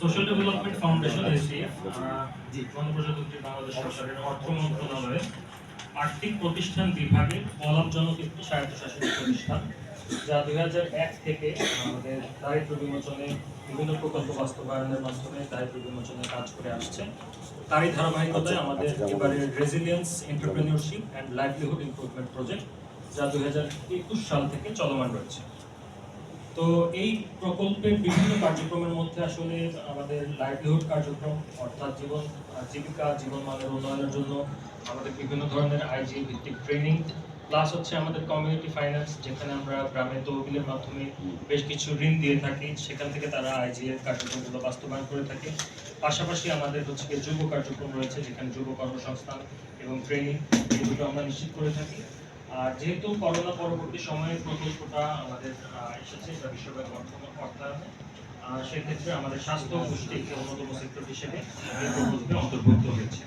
Social development foundation SDF গণপ্রজাতন্ত্রী বাংলাদেশ সরকারের অর্থ মন্ত্রণালয়ের আর্থিক প্রতিষ্ঠান বিভাগে অলাভজনক একটি স্বায়ত্তশাসিত প্রতিষ্ঠান, যা 2001 থেকে আমাদের দারিদ্র্য বিমোচনে বিভিন্ন প্রকল্প বাস্তবায়নের মাধ্যমে দারিদ্র্য বিমোচনে কাজ করে আসছে। তারই ধারাবাহিকতায় আমাদের এবারে resilience entrepreneurship and livelihood improvement project, যা 2021 সাল থেকে চলমান রয়েছে। তো এই প্রকল্পের বিভিন্ন কার্যক্রমের মধ্যে আসলে আমাদের লাইভলিহুড কার্যক্রম, অর্থাৎ জীবিকা জীবনমানের উন্নয়নের জন্য আমাদের বিভিন্ন ধরনের আইজি ভিত্তিক ট্রেনিং, প্লাস হচ্ছে আমাদের কমিউনিটি ফাইন্যান্স, যেখানে আমরা গ্রামের তহবিলের মাধ্যমে বেশ কিছু ঋণ দিয়ে থাকি, সেখান থেকে তারা আইজি এর কার্যক্রমগুলো বাস্তবায়ন করে থাকে। পাশাপাশি আমাদের হচ্ছে যুব কার্যক্রম রয়েছে, যেখানে যুব কর্মসংস্থান এবং ট্রেনিং এই দুটো আমরা নিশ্চিত করে থাকি। আর যেহেতু করোনা পরবর্তী সময়ে প্রকল্পটা আমাদের এসেছে এটা বিশ্বব্যাপী অর্থায়নে, সেক্ষেত্রে আমাদের স্বাস্থ্য ও পুষ্টি একটি অন্যতম সেক্টর হিসেবে এই প্রকল্পে অন্তর্ভুক্ত হয়েছে।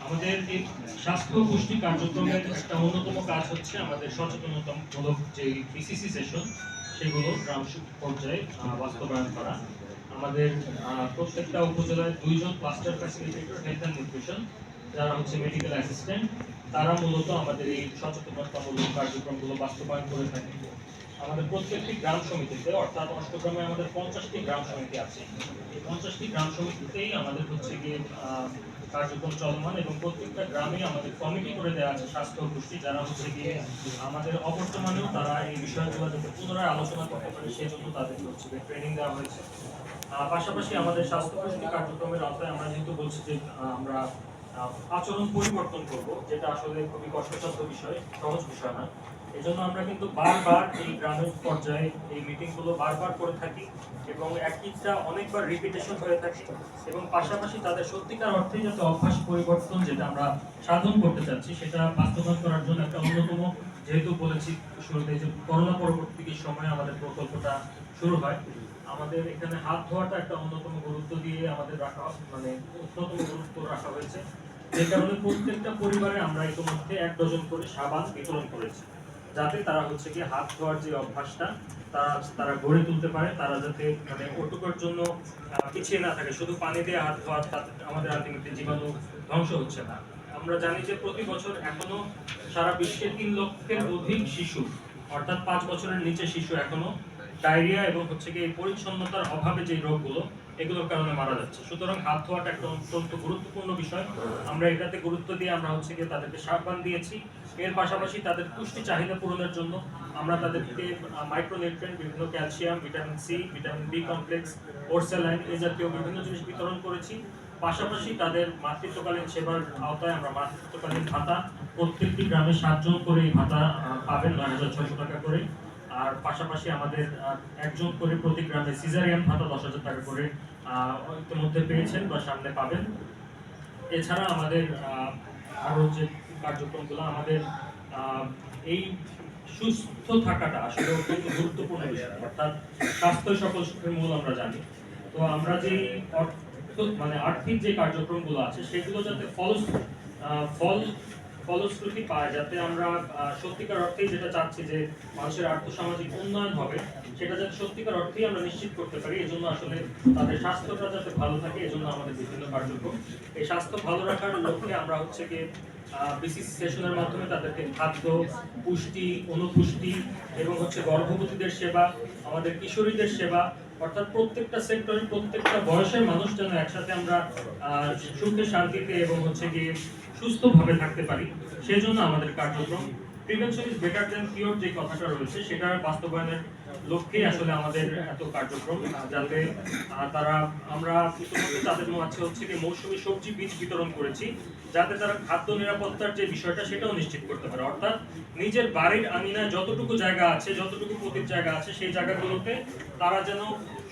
আমাদের এই স্বাস্থ্য ও পুষ্টি কার্যক্রমের একটা অন্যতম কাজ হচ্ছে আমাদের সচেতনতামূলক যে বিসিসি সেশন, সেগুলো গ্রাম পর্যায়ে বাস্তবায়ন করা। আমাদের প্রত্যেকটা উপজেলায় 2 জন cluster facilitator health and nutrition, যারা হচ্ছে মেডিকেল অ্যাসিস্ট্যান্ট, তারা মূলত আমাদের এই সচেতনতামূলক কার্যক্রমগুলো বাস্তবায়ন করে থাকে। আমাদের প্রত্যেকটি গ্রাম সমিতিতে, অর্থাৎ অষ্টগ্রামে আমাদের 50টি গ্রাম সমিতি আছে, এই 50টি গ্রাম সমিতিতেই আমাদের হচ্ছে গিয়ে কার্যক্রম চলমান, এবং প্রত্যেকটা গ্রামে আমাদের কমিটি করে দেওয়া আছে স্বাস্থ্য ও পুষ্টি, যারা হচ্ছে গিয়ে আমাদের অবর্তমানেও তারা এই বিষয়গুলো যাতে পুনরায় আলোচনা করতে পারে সেই জন্য তাদেরকে হচ্ছে ট্রেনিং দেওয়া হয়েছে। পাশাপাশি আমাদের স্বাস্থ্য পুষ্টি কার্যক্রমের আওতায় আমরা যেহেতু বলছি যে আমরা আচরণ পরিবর্তন করব, যেটা আসলে খুবই কষ্টসাধ্য বিষয়, সহজ বিষয় না। এজন্য আমরা কিন্তু বারবার এই গ্রামের পর্যায়ে এই মিটিংগুলো বারবার করে থাকি, এবং একইটা অনেকবার রিপিটেশন হয়ে থাকে, এবং পাশাপাশি তাদের সত্যিকার অর্থে যাতে অভ্যাস পরিবর্তন যেটা আমরা সাধন করতে চাচ্ছি সেটা বাস্তবায়ন করার জন্য একটা অন্যতম, যেহেতু বলেছি শুরুতে যে করোনা পরবর্তী সময়ে আমাদের প্রকল্পটা শুরু হয়, আমাদের এখানে হাত ধোয়াটা একটা অন্যতম গুরুত্ব দিয়ে আমাদের রাখা, মানে অন্যতম গুরুত্ব রাখা হয়েছে, যে কারণে প্রত্যেকটা পরিবারে আমরা ইতিমধ্যে 1 ডজন করে সাবান বিতরণ করেছি, যাতে তারা হচ্ছে কি হাত ধোয়ার যে অভ্যাসটা তারা গড়ে তুলতে পারে, তারা যাতে মানে ওটুকুর জন্য পিছিয়ে না থাকে, শুধু পানি দিয়ে হাত ধোয়া আমাদের আলটিমেটলি জীবাণু ধ্বংস হচ্ছে না। আমরা জানি যে প্রতি বছর এখনো সারা বিশ্বে 3 লক্ষের অধিক শিশু, অর্থাৎ 5 বছরের নিচে শিশু এখনো ডায়রিয়া এবং হচ্ছে কি পরিচ্ছন্নতার অভাবে যে রোগগুলো, এগুলোর কারণে মারা যাচ্ছে। সুতরাং হাত ধোয়াটা একটা অত্যন্ত গুরুত্বপূর্ণ বিষয়। আমরা এটাতে গুরুত্ব দিয়ে আমরা হচ্ছে গিয়ে তাদেরকে সাবান দিয়েছি। এর পাশাপাশি তাদের পুষ্টি চাহিদা পূরণের জন্য আমরা তাদেরকে মাইক্রোনিউট্রিয়েন্ট, বিভিন্ন calcium, vitamin C, vitamin B complex, Orsaline এই জাতীয় বিভিন্ন জিনিস বিতরণ করেছি। পাশাপাশি তাদের মাতৃত্বকালীন সেবার আওতায় আমরা মাতৃত্বকালীন ভাতা, প্রত্যেকটি গ্রামে 7 জন করে এই ভাতা পাবেন 9,600 টাকা করে। আর পাশাপাশি আমাদের 1 জন করে প্রতি গ্রামে সিজারিয়ান ভাতা 10,000 টাকা করে ইতিমধ্যে পেয়েছেন বা সামনে পাবেন। এছাড়া আমাদের আরো যে কার্যক্রমগুলো, আমাদের এই সুস্থ থাকাটা আসলে অত্যন্ত গুরুত্বপূর্ণ বিষয়, অর্থাৎ স্বাস্থ্য সকল সুখের মূল আমরা জানি। তো আমরা যে মানে আর্থিক যে কার্যক্রমগুলো আছে সেগুলো যাতে ফলশ্রুতি পায়, যাতে আমরা সত্যিকার অর্থেই যেটা চাচ্ছি যে মানুষের আর্থসামাজিক উন্নয়ন হবে, সেটা যাতে সত্যিকার অর্থেই আমরা নিশ্চিত করতে পারি, এজন্য আসলে তাদের স্বাস্থ্যটা যাতে ভালো থাকে, এজন্য আমাদের বিভিন্ন কার্যক্রম। এই স্বাস্থ্য ভালো রাখার লক্ষ্যে আমরা হচ্ছে কি বিসিসি সেশনের মাধ্যমে তাদেরকে খাদ্য, পুষ্টি, অনুপুষ্টি এবং হচ্ছে গর্ভবতীদের সেবা, আমাদের কিশোরীদের সেবা, অর্থাৎ প্রত্যেকটা সেক্টরে প্রত্যেকটা বয়সের মানুষ যেন একসাথে আমরা সুখে শান্তিতে এবং হচ্ছে গিয়ে সুস্থভাবে থাকতে পারি, সেই জন্য আমাদের কার্যক্রম। Prevention is better than cure যে কথাটা রয়েছে, সেটার বাস্তবায়নের লক্ষ্যেই আসলে আমাদের এত কার্যক্রম, যাতে আমরা ইতিমধ্যে তাদের মাঝে হচ্ছে কি মৌসুমী সবজি বীজ বিতরণ করেছি, যাতে তারা খাদ্য নিরাপত্তার যে বিষয়টা সেটাও নিশ্চিত করতে পারে, অর্থাৎ নিজের বাড়ির আঙিনায় যতটুকু জায়গা আছে, যতটুকু পতিত জায়গা আছে, সেই জায়গাগুলোতে তারা যেন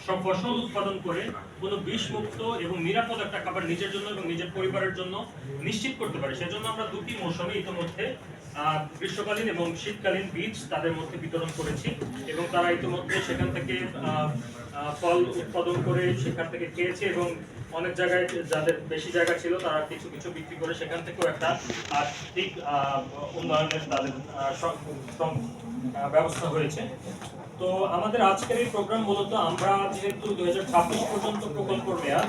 সব ফসল উৎপাদন করে কোনো বিষমুক্ত এবং নিরাপদ একটা খাবার নিজের জন্য এবং নিজের পরিবারের জন্য নিশ্চিত করতে পারে। সেজন্য আমরা 2টি মৌসুমে ইতিমধ্যে গ্রীষ্মকালীন এবং শীতকালীন বীজ তাদের মধ্যে বিতরণ করেছি, এবং তারা ইতিমধ্যে সেখান থেকে ফল উৎপাদন করে সেখান থেকে খেয়েছে, এবং অনেক জায়গায় যাদের বেশি জায়গা ছিল তারা কিছু কিছু বিক্রি করে সেখান থেকেও একটা আর্থিক উন্নয়নের তাদের ব্যবস্থা হয়েছে। তো আমাদের আজকের এই প্রোগ্রাম মূলত আমরা যেহেতু 2026 পর্যন্ত প্রকল্প নেয়া,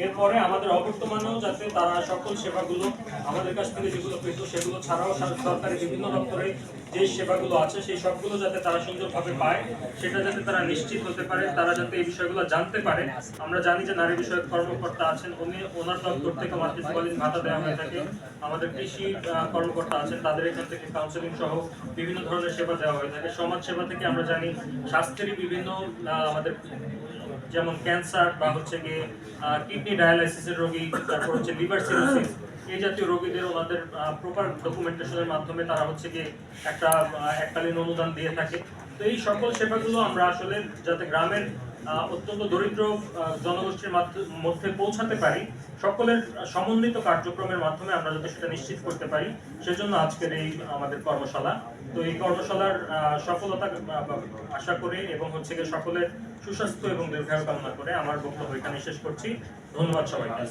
এরপরে আমাদের অবর্তমানেও যাতে তারা সকল সেবাগুলো আমাদের কাছ থেকে যেগুলো পেত সেগুলো ছাড়াও সরকারি বিভিন্ন দপ্তরে যে সেবাগুলো আছে সেই সবগুলো যাতে তারা সুন্দরভাবে পায়, সেটা যাতে তারা নিশ্চিত হতে পারে, তারা যাতে এই বিষয়গুলো জানতে পারে। আমরা জানি যে নারী বিষয়ক কর্মকর্তা আছেন, ওনার দপ্তর থেকে মাতৃত্বকালীন ভাতা দেওয়া হয়ে থাকে। আমাদের কৃষি কর্মকর্তা আছেন, তাদের এখান থেকে কাউন্সেলিং সহ বিভিন্ন ধরনের সেবা দেওয়া হয়ে থাকে। সমাজ সেবা থেকে আমরা জানি স্বাস্থ্যেরই বিভিন্ন আমাদের যেমন ক্যান্সার বা হচ্ছে গিয়ে কিডনি ডায়ালাইসিসের রোগী, তারপর হচ্ছে লিভার সিরোসিস, এই জাতীয় রোগীদের ওনাদের প্রপার ডকুমেন্টেশনের মাধ্যমে তারা হচ্ছে গিয়ে একটা এককালীন অনুদান দিয়ে থাকে। তো এই সকল সেবাগুলো আমরা আসলে যাতে গ্রামের অত্যন্ত দরিদ্র জনগোষ্ঠীর মধ্যে পৌঁছাতে পারি, সকলের সমন্বিত কার্যক্রমের মাধ্যমে আমরা যাতে সেটা নিশ্চিত করতে পারি, সেজন্য আজকের এই আমাদের কর্মশালা। তো এই কর্মশালার সফলতা আশা করে এবং হচ্ছে গিয়ে সকলের সুস্বাস্থ্য এবং দীর্ঘায়ু কামনা করে আমার বক্তব্য এখানে শেষ করছি। ধন্যবাদ সবাইকে।